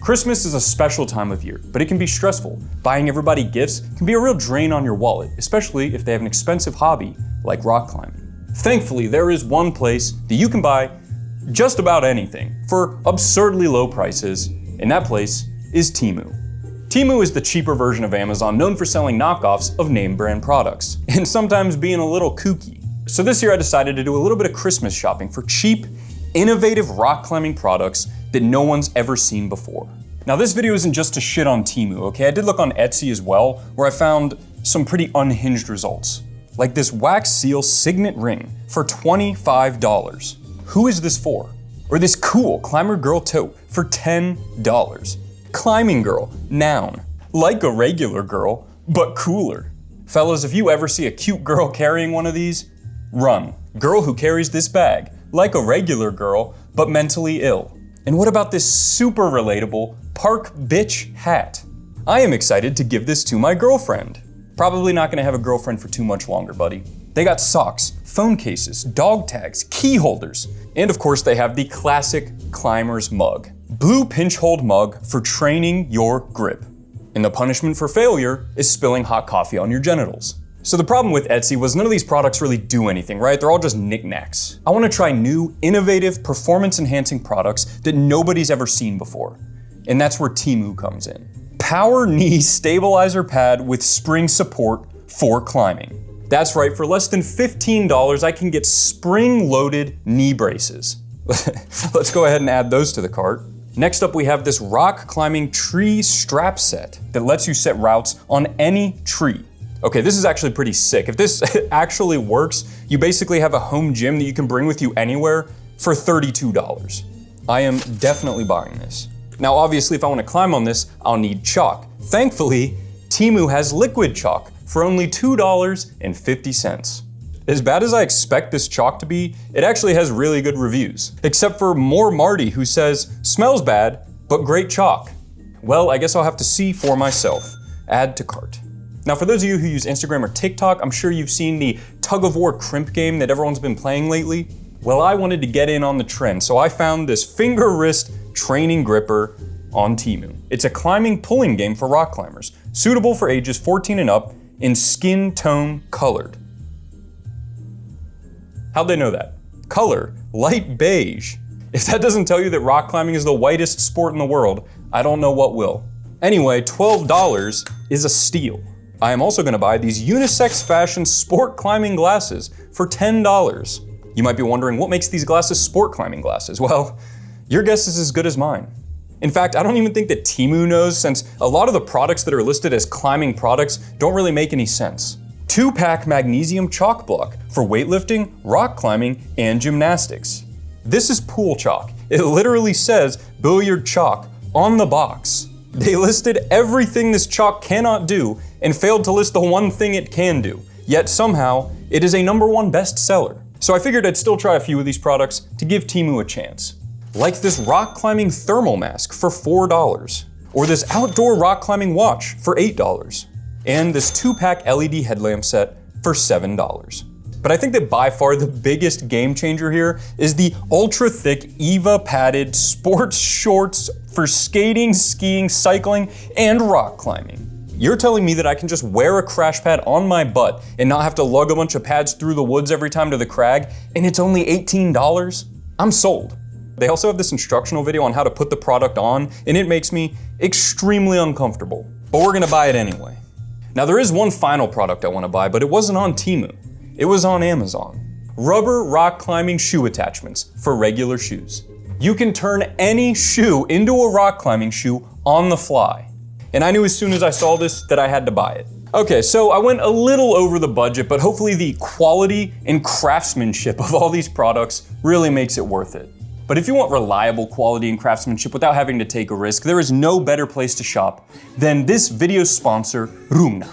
Christmas is a special time of year, but it can be stressful. Buying everybody gifts can be a real drain on your wallet, especially if they have an expensive hobby like rock climbing. Thankfully, there is one place that you can buy just about anything for absurdly low prices, and that place is Temu. Temu is the cheaper version of Amazon, known for selling knockoffs of name brand products, and sometimes being a little kooky. So this year I decided to do a little bit of Christmas shopping for cheap, innovative rock climbing products that no one's ever seen before. Now this video isn't just to shit on Temu, okay? I did look on Etsy as well, where I found some pretty unhinged results. Like this wax seal signet ring for $25. Who is this for? Or this cool climber girl tote for $10. Climbing girl, noun. Like a regular girl, but cooler. Fellas, if you ever see a cute girl carrying one of these, run. Girl who carries this bag, like a regular girl, but mentally ill. And what about this super relatable park bitch hat? I am excited to give this to my girlfriend. Probably not gonna have a girlfriend for too much longer, buddy. They got socks, phone cases, dog tags, key holders, and of course they have the classic climber's mug. Blue pinch hold mug for training your grip. And the punishment for failure is spilling hot coffee on your genitals. So the problem with Etsy was none of these products really do anything, right? They're all just knickknacks. I wanna try new, innovative, performance-enhancing products that nobody's ever seen before. And that's where Temu comes in. Power knee stabilizer pad with spring support for climbing. That's right, for less than $15, I can get spring-loaded knee braces. Let's go ahead and add those to the cart. Next up, we have this rock climbing tree strap set that lets you set routes on any tree. Okay, this is actually pretty sick. If this actually works, you basically have a home gym that you can bring with you anywhere for $32. I am definitely buying this. Now, obviously, if I want to climb on this, I'll need chalk. Thankfully, Temu has liquid chalk for only $2.50. As bad as I expect this chalk to be, it actually has really good reviews. Except for More Marty, who says, smells bad, but great chalk. Well, I guess I'll have to see for myself. Add to cart. Now, for those of you who use Instagram or TikTok, I'm sure you've seen the tug-of-war crimp game that everyone's been playing lately. Well, I wanted to get in on the trend, so I found this finger wrist training gripper on Temu. It's a climbing pulling game for rock climbers, suitable for ages 14 and up, in skin tone colored. How'd they know that? Color, light beige. If that doesn't tell you that rock climbing is the whitest sport in the world, I don't know what will. Anyway, $12 is a steal. I am also gonna buy these unisex fashion sport climbing glasses for $10. You might be wondering, what makes these glasses sport climbing glasses? Well, your guess is as good as mine. In fact, I don't even think that Temu knows, since a lot of the products that are listed as climbing products don't really make any sense. 2-pack magnesium chalk block for weightlifting, rock climbing, and gymnastics. This is pool chalk. It literally says billiard chalk on the box. They listed everything this chalk cannot do and failed to list the one thing it can do. Yet somehow, it is a #1 bestseller. So I figured I'd still try a few of these products to give Temu a chance. Like this rock climbing thermal mask for $4, or this outdoor rock climbing watch for $8, and this 2-pack LED headlamp set for $7. But I think that by far the biggest game changer here is the ultra thick EVA padded sports shorts for skating, skiing, cycling, and rock climbing. You're telling me that I can just wear a crash pad on my butt and not have to lug a bunch of pads through the woods every time to the crag, and it's only $18? I'm sold. They also have this instructional video on how to put the product on, and it makes me extremely uncomfortable. But we're gonna buy it anyway. Now there is one final product I wanna buy, but it wasn't on Temu. It was on Amazon. Rubber rock climbing shoe attachments for regular shoes. You can turn any shoe into a rock climbing shoe on the fly. And I knew as soon as I saw this that I had to buy it. Okay, so I went a little over the budget, but hopefully the quality and craftsmanship of all these products really makes it worth it. But if you want reliable quality and craftsmanship without having to take a risk, there is no better place to shop than this video's sponsor, Rumna.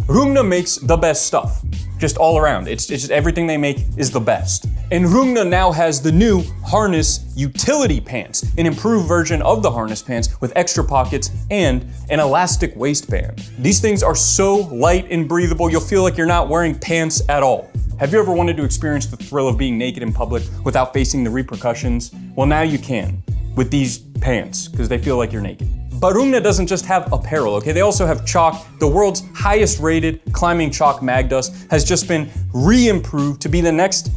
Rumna makes the best stuff, just all around. It's just everything they make is the best. And Rumna now has the new harness utility pants, an improved version of the harness pants with extra pockets and an elastic waistband. These things are so light and breathable, you'll feel like you're not wearing pants at all. Have you ever wanted to experience the thrill of being naked in public without facing the repercussions? Well, now you can. with these pants because they feel like you're naked. Barumna doesn't just have apparel, okay? They also have chalk. The world's highest rated climbing chalk mag dust has just been re-improved to be the next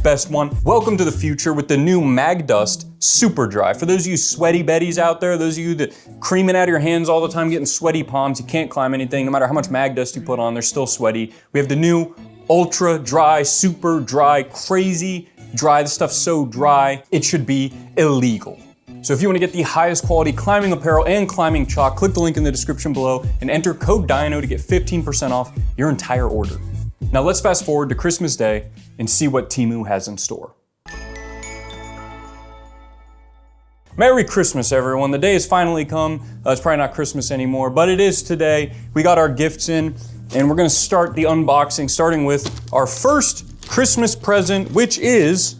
best one. Welcome to the future with the new mag dust super dry. For those of you sweaty betties out there, those of you that creaming out of your hands all the time, getting sweaty palms, you can't climb anything, no matter how much mag dust you put on, they're still sweaty. We have the new ultra dry, super dry, crazy dry. This stuff's so dry, it should be illegal. So if you want to get the highest quality climbing apparel and climbing chalk, click the link in the description below and enter code Dyno to get 15% off your entire order. Now let's fast forward to Christmas Day and see what Temu has in store. Merry Christmas, everyone. The day has finally come. It's probably not Christmas anymore, but it is today. We got our gifts in, and we're gonna start the unboxing, starting with our first Christmas present, which is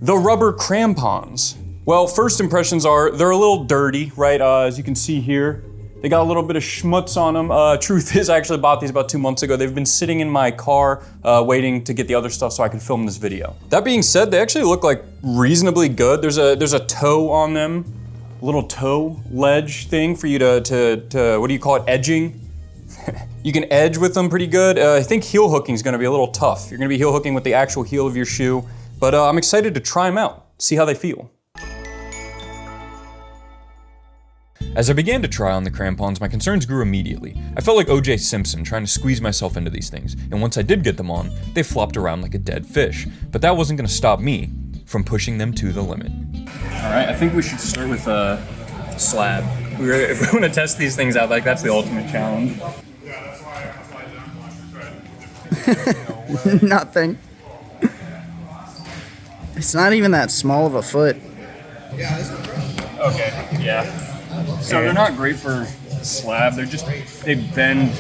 the rubber crampons. Well, first impressions are they're a little dirty, right? As you can see here, they got a little bit of schmutz on them. Truth is, I actually bought these about 2 months ago. They've been sitting in my car waiting to get the other stuff so I could film this video. That being said, they actually look like reasonably good. There's a toe on them, a little toe ledge thing for you to what do you call it, edging? You can edge with them pretty good. I think heel hooking is gonna be a little tough. You're gonna be heel hooking with the actual heel of your shoe, but I'm excited to try them out, see how they feel. As I began to try on the crampons, my concerns grew immediately. I felt like O.J. Simpson trying to squeeze myself into these things, and once I did get them on, they flopped around like a dead fish. But that wasn't gonna stop me from pushing them to the limit. All right, I think we should start with a slab. If we wanna test these things out, like that's the ultimate challenge. Nothing. It's not even that small of a foot. Okay, yeah. So they're not great for slab, they bend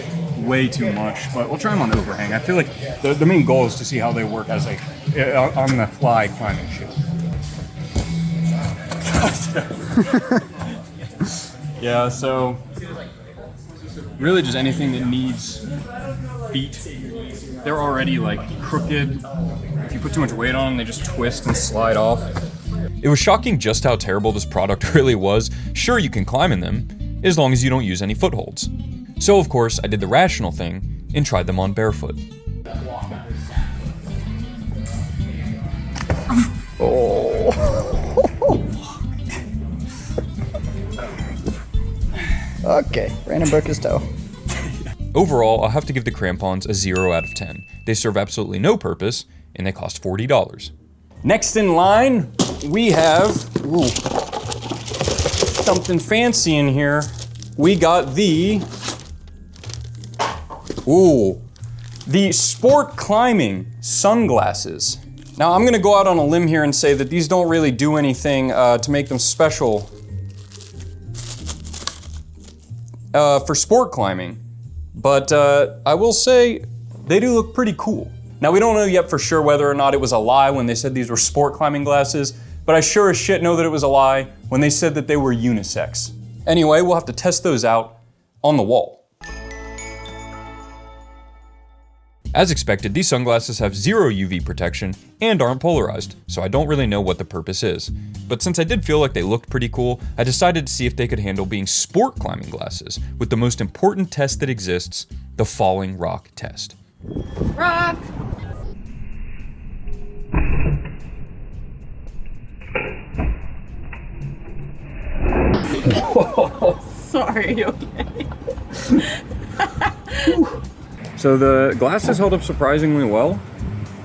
way too much, but we'll try them on overhang. I feel like the main goal is to see how they work as on the fly climbing shoe. Yeah, so really just anything that needs feet. They're already like crooked. If you put too much weight on them, they just twist and slide off. It was shocking just how terrible this product really was. Sure, you can climb in them, as long as you don't use any footholds. So of course, I did the rational thing and tried them on barefoot. Oh. Okay, Brandon broke his toe. Overall, I'll have to give the crampons a 0 out of 10. They serve absolutely no purpose, and they cost $40. Next in line, we have something fancy in here. We got the sport climbing sunglasses. Now I'm gonna go out on a limb here and say that these don't really do anything to make them special for sport climbing, but I will say they do look pretty cool. Now we don't know yet for sure whether or not it was a lie when they said these were sport climbing glasses, but I sure as shit know that it was a lie when they said that they were unisex. Anyway, we'll have to test those out on the wall. As expected, these sunglasses have 0 UV protection and aren't polarized, so I don't really know what the purpose is. But since I did feel like they looked pretty cool, I decided to see if they could handle being sport climbing glasses with the most important test that exists, the falling rock test. Rock! Whoa. Sorry, okay. So the glasses held up surprisingly well.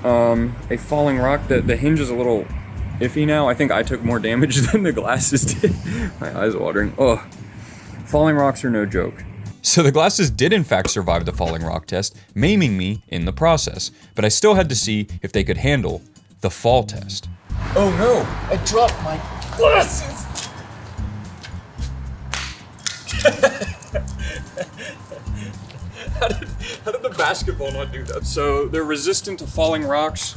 A falling rock, the hinge is a little iffy now. I think I took more damage than the glasses did. My eyes are watering. Ugh. Falling rocks are no joke. So the glasses did in fact survive the falling rock test, maiming me in the process, but I still had to see if they could handle the fall test. Oh no, I dropped my glasses! How did the basketball not do that? So they're resistant to falling rocks,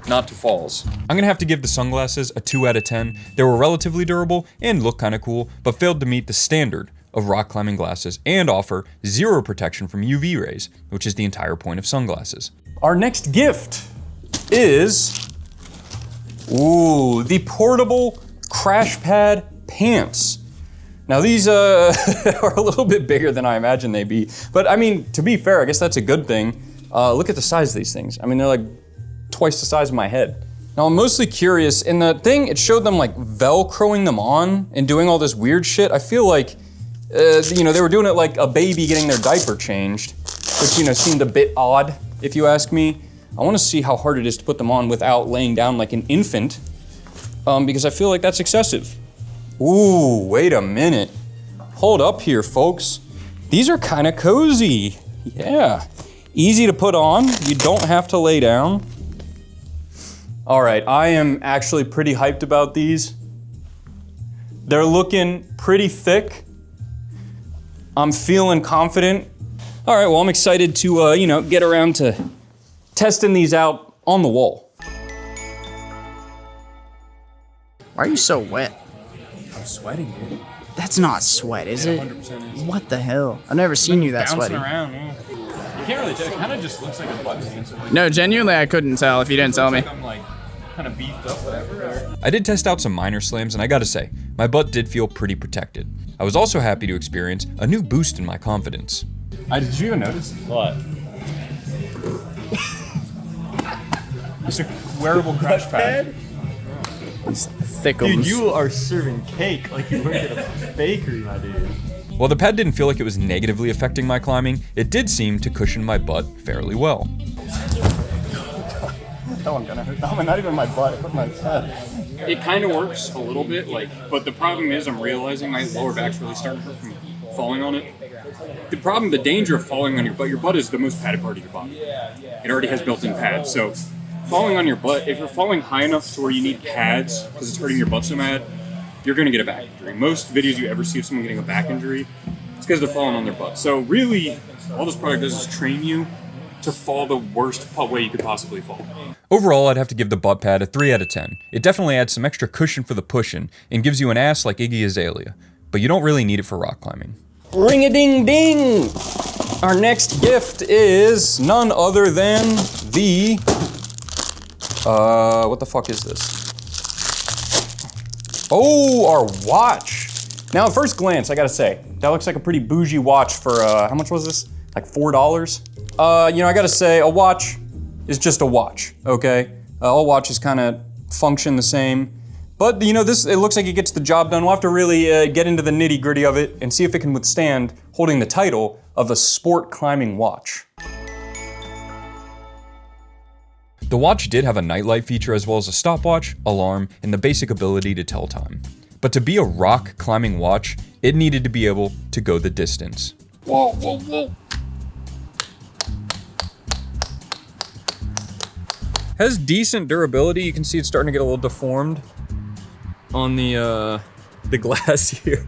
not to falls. I'm gonna have to give the sunglasses a 2 out of 10. They were relatively durable and look kinda cool, but failed to meet the standard of rock climbing glasses and offer 0 protection from UV rays, which is the entire point of sunglasses. Our next gift is Ooh, the portable crash pad pants. Now these are a little bit bigger than I imagined they'd be, but I mean, to be fair, I guess that's a good thing. Look at the size of these things. I mean, they're like twice the size of my head. Now I'm mostly curious, in the thing, it showed them like Velcroing them on and doing all this weird shit. I feel like, you know, they were doing it like a baby getting their diaper changed, which, you know, seemed a bit odd, if you ask me. I wanna see how hard it is to put them on without laying down like an infant, because I feel like that's excessive. Ooh, wait a minute. Hold up here, folks. These are kind of cozy. Yeah. Easy to put on. You don't have to lay down. All right, I am actually pretty hyped about these. They're looking pretty thick. I'm feeling confident. All right, well, I'm excited to, you know, get around to testing these out on the wall. Why are you so wet? I'm sweating, dude. That's not sweat, is it? 100% is. What the hell? I've never seen you that sweaty. Around, yeah. You can't really tell. It kind of just looks like a butt pants. Like, No, genuinely, I couldn't tell if you didn't tell me. like I'm like kind of beefed up, whatever. I did test out some minor slams, and I gotta say, my butt did feel pretty protected. I was also happy to experience a new boost in my confidence. Did you even notice? What? It's a wearable crash pad. Thickums. Dude, you are serving cake like you work at a bakery, my dude. While the pad didn't feel like it was negatively affecting my climbing, it did seem to cushion my butt fairly well. Oh, I'm gonna hurt. No, not even my butt. It hurt my head. It kind of works a little bit, like, but the problem is I'm realizing my lower back's really starting to hurt from falling on it. The danger of falling on your butt is the most padded part of your body. It already has built-in pads, so falling on your butt, if you're falling high enough to where you need pads because it's hurting your butt so bad, you're gonna get a back injury. Most videos you ever see of someone getting a back injury, it's because they're falling on their butt. So really, all this product does is train you to fall the worst way you could possibly fall. Overall, I'd have to give the butt pad a 3 out of 10. It definitely adds some extra cushion for the pushin' and gives you an ass like Iggy Azalea, but you don't really need it for rock climbing. Ring-a-ding-ding! Our next gift is none other than the... what the fuck is this? Oh, our watch. Now, at first glance, I gotta say, that looks like a pretty bougie watch for, how much was this? Like $4? You know, I gotta say, a watch is just a watch, okay? All watches kind of function the same. But, you know, it looks like it gets the job done. We'll have to really get into the nitty-gritty of it and see if it can withstand holding the title of a sport climbing watch. The watch did have a nightlight feature as well as a stopwatch, alarm, and the basic ability to tell time. But to be a rock climbing watch, it needed to be able to go the distance. Whoa, whoa, whoa. Has decent durability. You can see it's starting to get a little deformed on the glass here.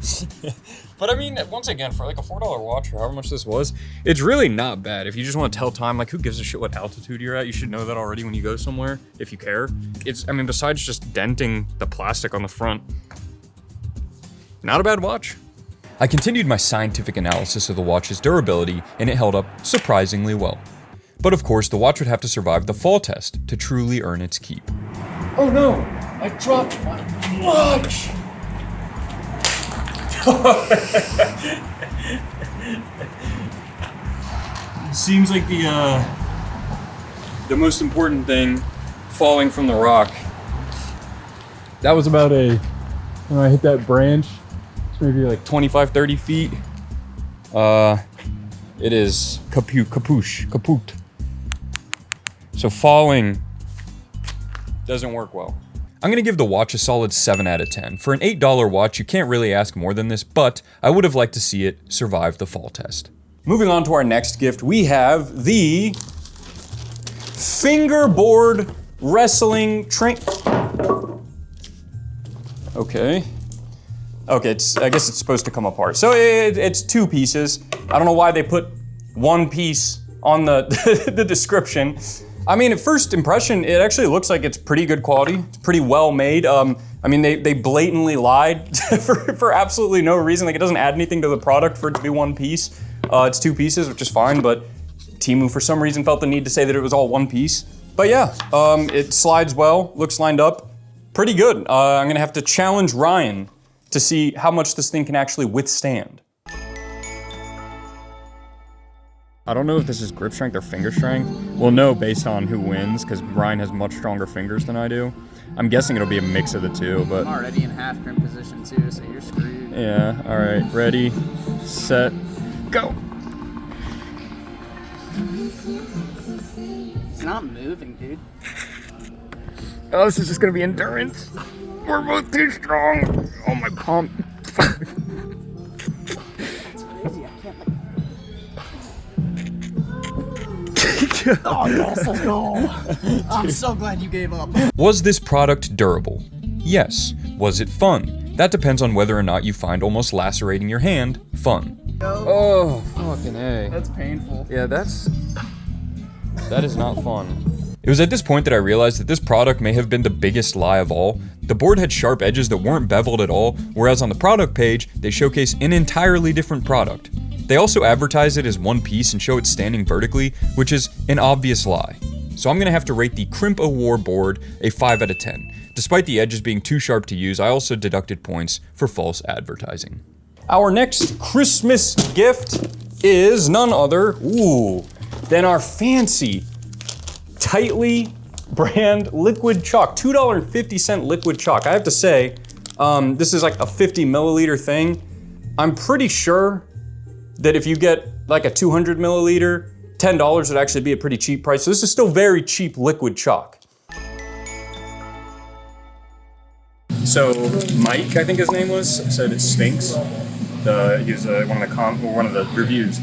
But I mean, once again, for like a $4 watch or however much this was, it's really not bad. If you just want to tell time, like who gives a shit what altitude you're at? You should know that already when you go somewhere, if you care. I mean, besides just denting the plastic on the front, not a bad watch. I continued my scientific analysis of the watch's durability, and it held up surprisingly well. But of course, the watch would have to survive the fall test to truly earn its keep. Oh no, I dropped my watch. Seems like the most important thing, falling from the rock. That was about when I hit that branch, it's maybe like 25, 30 feet. It is kaput. So falling doesn't work well. I'm gonna give the watch a solid 7 out of 10. For an $8 watch, you can't really ask more than this, but I would have liked to see it survive the fall test. Moving on to our next gift, we have the fingerboard wrestling train. Okay. Okay, I guess it's supposed to come apart. So it's 2 pieces. I don't know why they put 1 piece on the the description. I mean, at first impression, it actually looks like it's pretty good quality. It's pretty well made. I mean, they blatantly lied for absolutely no reason. Like, it doesn't add anything to the product for it to be 1 piece. It's 2 pieces, which is fine, but Temu for some reason felt the need to say that it was all 1 piece. But yeah, it slides well, looks lined up. pretty good. I'm gonna have to challenge Ryan to see how much this thing can actually withstand. I don't know if this is grip strength or finger strength. We'll know based on who wins, because Ryan has much stronger fingers than I do. I'm guessing it'll be a mix of the two, but... I'm already in half crimp position too, so you're screwed. Yeah, all right, ready, set, go. It's not moving, dude. Oh, this is just gonna be endurance. We're both too strong. Oh, my pump. Oh, yes, let's go. I'm so glad you gave up. Was this product durable? Yes. Was it fun? That depends on whether or not you find almost lacerating your hand fun. Oh, fucking A. That's painful. Yeah, that is not fun. It was at this point that I realized that this product may have been the biggest lie of all. The board had sharp edges that weren't beveled at all, whereas on the product page, they showcase an entirely different product. They also advertise it as one piece and show it standing vertically, which is an obvious lie. So I'm gonna have to rate the Crimp Award board a 5 out of 10. Despite the edges being too sharp to use, I also deducted points for false advertising. Our next Christmas gift is none other, than our fancy, tightly brand liquid chalk, $2.50 liquid chalk. I have to say, this is like a 50 milliliter thing. I'm pretty sure that if you get like a 200 milliliter, $10 would actually be a pretty cheap price. So this is still very cheap liquid chalk. So Mike, I think his name was, said it stinks. He was one of the reviews.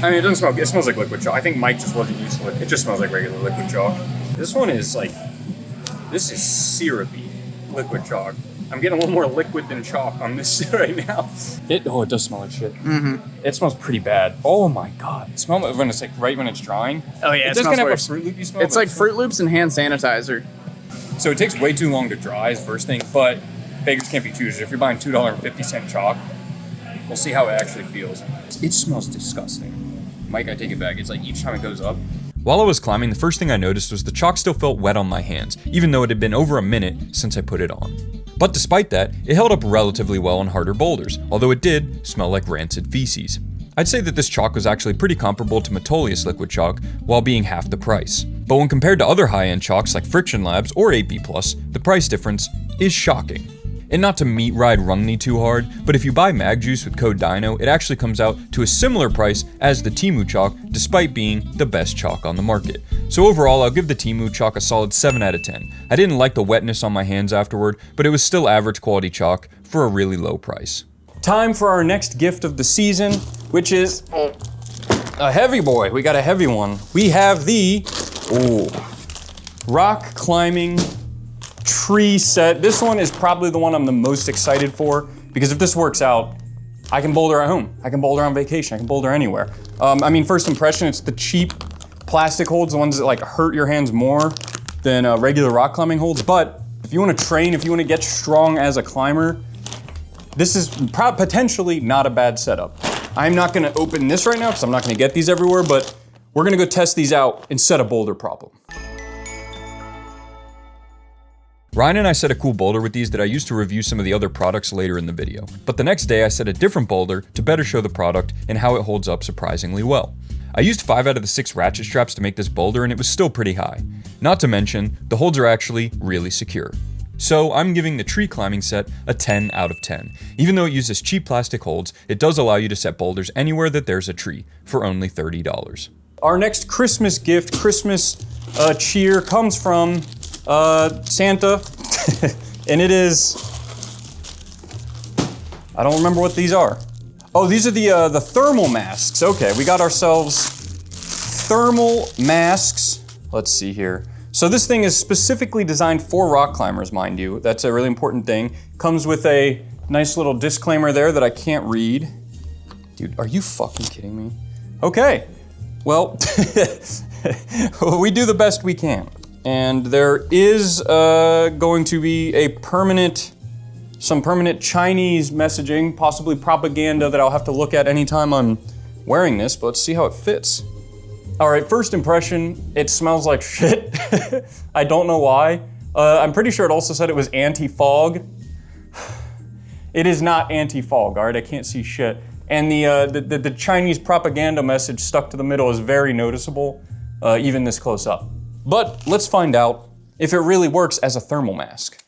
I mean, it doesn't smell good. It smells like liquid chalk. I think Mike just wasn't used to it. It just smells like regular liquid chalk. This one is like, this is syrupy liquid chalk. I'm getting a little more liquid than chalk on this right now. It does smell like shit. Mm-hmm. It smells pretty bad. Oh my God. It smells when it's like right when it's drying. Oh yeah, it does kind of have a Fruit Loopy smell. It's like Fruit Loops and hand sanitizer. So it takes way too long to dry is the first thing, but beggars can't be choosers. If you're buying $2.50 chalk, we'll see how it actually feels. It smells disgusting. Mike, I take it back. It's like each time it goes up. While I was climbing, the first thing I noticed was the chalk still felt wet on my hands, even though it had been over a minute since I put it on. But despite that, it held up relatively well on harder boulders, although it did smell like rancid feces. I'd say that this chalk was actually pretty comparable to Metolius liquid chalk, while being half the price. But when compared to other high-end chalks like Friction Labs or 8B+, the price difference is shocking. And not to meat ride Rungni too hard, but if you buy Mag Juice with code Dyno, it actually comes out to a similar price as the Temu chalk, despite being the best chalk on the market. So overall, I'll give the Temu chalk a solid 7 out of 10. I didn't like the wetness on my hands afterward, but it was still average quality chalk for a really low price. Time for our next gift of the season, which is a heavy boy. We got a heavy one. We have the rock climbing tree set. This one is probably the one I'm the most excited for, because if this works out, I can boulder at home. I can boulder on vacation. I can boulder anywhere. I mean, first impression, it's the cheap plastic holds, the ones that like hurt your hands more than regular rock climbing holds. But if you want to train, if you want to get strong as a climber, this is potentially not a bad setup. I'm not going to open this right now because I'm not going to get these everywhere, but we're going to go test these out and set a boulder problem. Ryan and I set a cool boulder with these that I used to review some of the other products later in the video. But the next day I set a different boulder to better show the product and how it holds up surprisingly well. I used 5 out of the 6 ratchet straps to make this boulder and it was still pretty high. Not to mention, the holds are actually really secure. So I'm giving the tree climbing set a 10 out of 10. Even though it uses cheap plastic holds, it does allow you to set boulders anywhere that there's a tree for only $30. Our next Christmas gift, Christmas cheer, comes from Santa, and it is, I don't remember what these are. Oh, these are the thermal masks. Okay, we got ourselves thermal masks. Let's see here. So this thing is specifically designed for rock climbers, mind you. That's a really important thing. Comes with a nice little disclaimer there that I can't read. Dude, are you fucking kidding me? Okay, well, we do the best we can. And there is going to be some permanent Chinese messaging, possibly propaganda that I'll have to look at anytime I'm wearing this, but let's see how it fits. All right, first impression, it smells like shit. I don't know why. I'm pretty sure it also said it was anti-fog. It is not anti-fog, all right? I can't see shit. And the Chinese propaganda message stuck to the middle is very noticeable, even this close up. But let's find out if it really works as a thermal mask.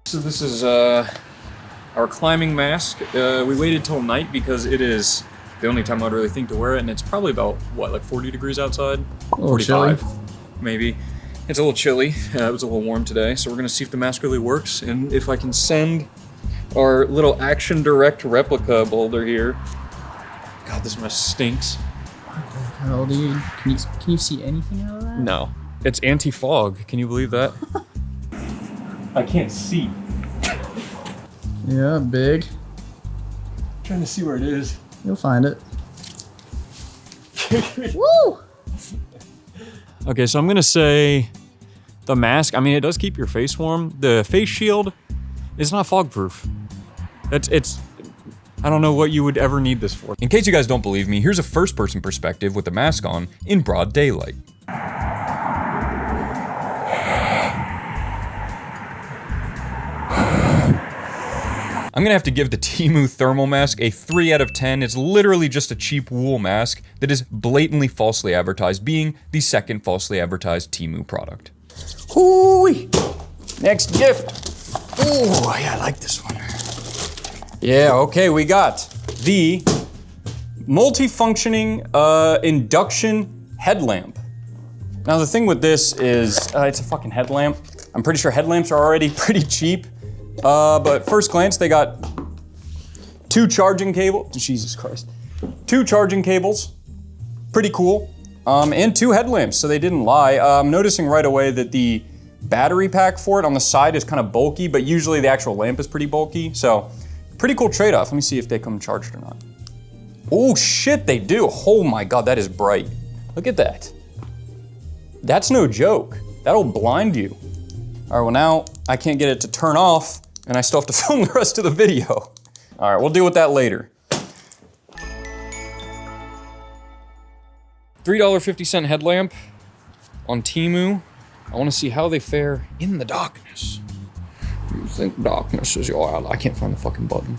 So this is our climbing mask. We waited till night because it is the only time I'd really think to wear it, and it's probably about, what, like 40 degrees outside? 45, chilly. Maybe. It's a little chilly. It was a little warm today, so we're gonna see if the mask really works, and if I can send our little Action Direct replica boulder here. God, this mess stinks. How old are you? Can you see anything out of that? No. It's anti-fog. Can you believe that? I can't see. Yeah, big. I'm trying to see where it is. You'll find it. Woo! Okay, so I'm gonna say the mask, I mean, it does keep your face warm. The face shield is not fog proof. I don't know what you would ever need this for. In case you guys don't believe me, here's a first person perspective with the mask on in broad daylight. I'm gonna have to give the Temu thermal mask a 3 out of 10. It's literally just a cheap wool mask that is blatantly falsely advertised, being the second falsely advertised Temu product. Hoo-wee! Next gift. Oh, yeah, I like this one. Yeah, okay, we got the multifunctioning induction headlamp. Now the thing with this is, it's a fucking headlamp. I'm pretty sure headlamps are already pretty cheap. But first glance, they got 2 charging cables. Jesus Christ. 2 charging cables. Pretty cool. And 2 headlamps, so they didn't lie. I'm noticing right away that the battery pack for it on the side is kind of bulky, but usually the actual lamp is pretty bulky. So pretty cool trade-off. Let me see if they come charged or not. Oh shit, they do. Oh my God, that is bright. Look at that. That's no joke. That'll blind you. All right, well now I can't get it to turn off and I still have to film the rest of the video. All right, we'll deal with that later. $3.50 headlamp on Temu. I want to see how they fare in the darkness. You think darkness is your ally? I can't find the fucking button.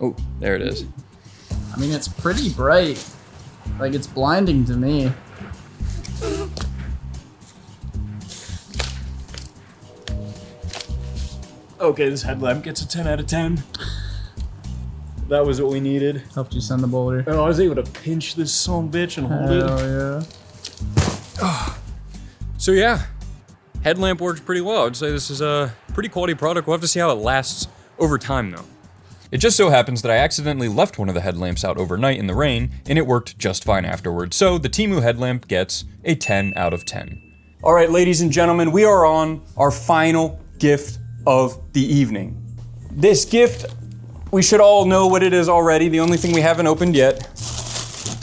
Oh, there it is. I mean, it's pretty bright. Like, it's blinding to me. Okay, this headlamp gets a 10 out of 10. That was what we needed. Helped you send the boulder. Oh, I was able to pinch this son of a bitch and hold it. Oh yeah. So yeah, headlamp works pretty well. I'd say this is a pretty quality product. We'll have to see how it lasts over time though. It just so happens that I accidentally left one of the headlamps out overnight in the rain, and it worked just fine afterwards. So the Temu headlamp gets a 10 out of 10. All right, ladies and gentlemen, we are on our final gift of the evening. This gift, we should all know what it is already. The only thing we haven't opened yet,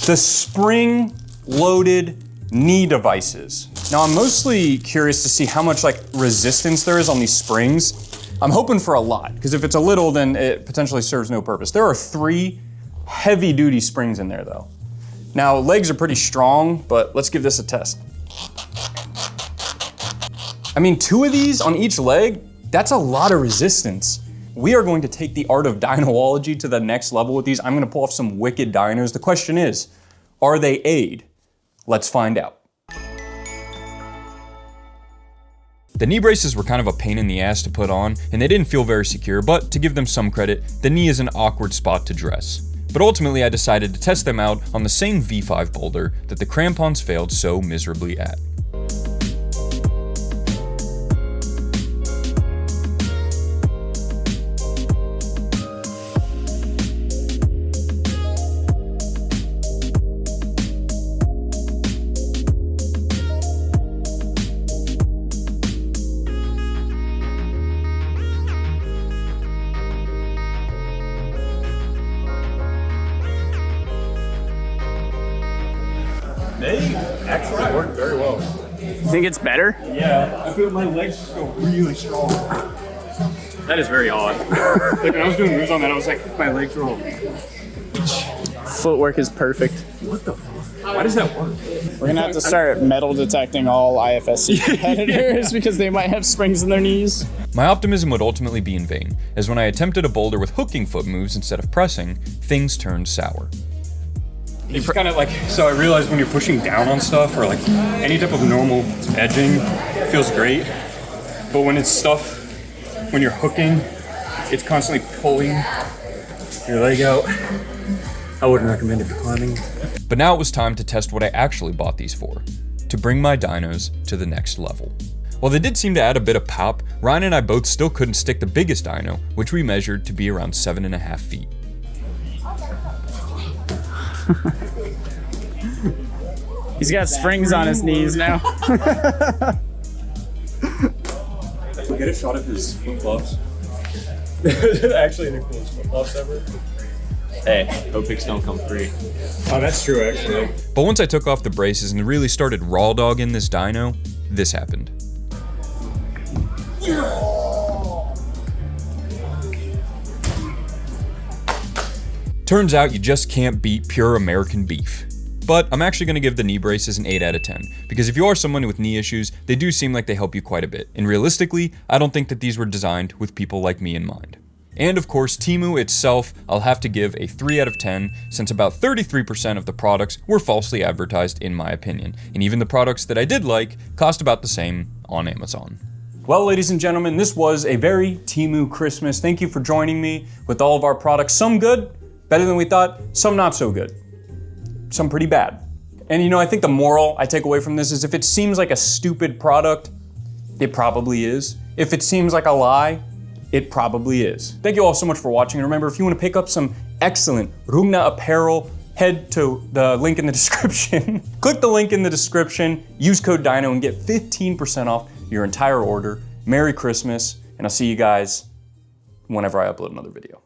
the spring-loaded knee devices. Now I'm mostly curious to see how much like resistance there is on these springs. I'm hoping for a lot, because if it's a little, then it potentially serves no purpose. There are 3 heavy-duty springs in there though. Now legs are pretty strong, but let's give this a test. I mean, 2 of these on each leg, that's a lot of resistance. We are going to take the art of dynoology to the next level with these. I'm gonna pull off some wicked dynos. The question is, are they aid? Let's find out. The knee braces were kind of a pain in the ass to put on, and they didn't feel very secure, but to give them some credit, the knee is an awkward spot to dress. But ultimately I decided to test them out on the same V5 boulder that the crampons failed so miserably at. They actually work very well. You think it's better? Yeah, I feel my legs just feel really strong. That is very odd. Like when I was doing moves on that, I was like, my legs were all... footwork is perfect. Why does that work? We're gonna have to start metal detecting all IFSC competitors because they might have springs in their knees. My optimism would ultimately be in vain, as when I attempted a boulder with hooking foot moves instead of pressing, things turned sour. It's kind of like, so I realized when you're pushing down on stuff or like any type of normal edging, it feels great. But when it's stuff, when you're hooking, it's constantly pulling your leg out. I wouldn't recommend it for climbing. But now it was time to test what I actually bought these for, to bring my dynos to the next level. While they did seem to add a bit of pop, Ryan and I both still couldn't stick the biggest dyno, which we measured to be around 7.5 feet. He's got springs on his knees now. Get a shot of his flip-flops. Actually the coolest flip-flops ever. Hey, hope picks don't come free. Oh, that's true actually. But once I took off the braces and really started raw dogging this dyno, this happened. Turns out you just can't beat pure American beef. But I'm actually going to give the knee braces an 8 out of 10, because if you are someone with knee issues, they do seem like they help you quite a bit. And realistically, I don't think that these were designed with people like me in mind. And of course, Temu itself, I'll have to give a 3 out of 10, since about 33% of the products were falsely advertised in my opinion. And even the products that I did like cost about the same on Amazon. Well, ladies and gentlemen, this was a very Temu Christmas. Thank you for joining me with all of our products. Some good, better than we thought, some not so good. Some pretty bad. And you know, I think the moral I take away from this is if it seems like a stupid product, it probably is. If it seems like a lie, it probably is. Thank you all so much for watching. And remember, if you want to pick up some excellent Rungna apparel, head to the link in the description. Click the link in the description, use code DYNO and get 15% off your entire order. Merry Christmas, and I'll see you guys whenever I upload another video.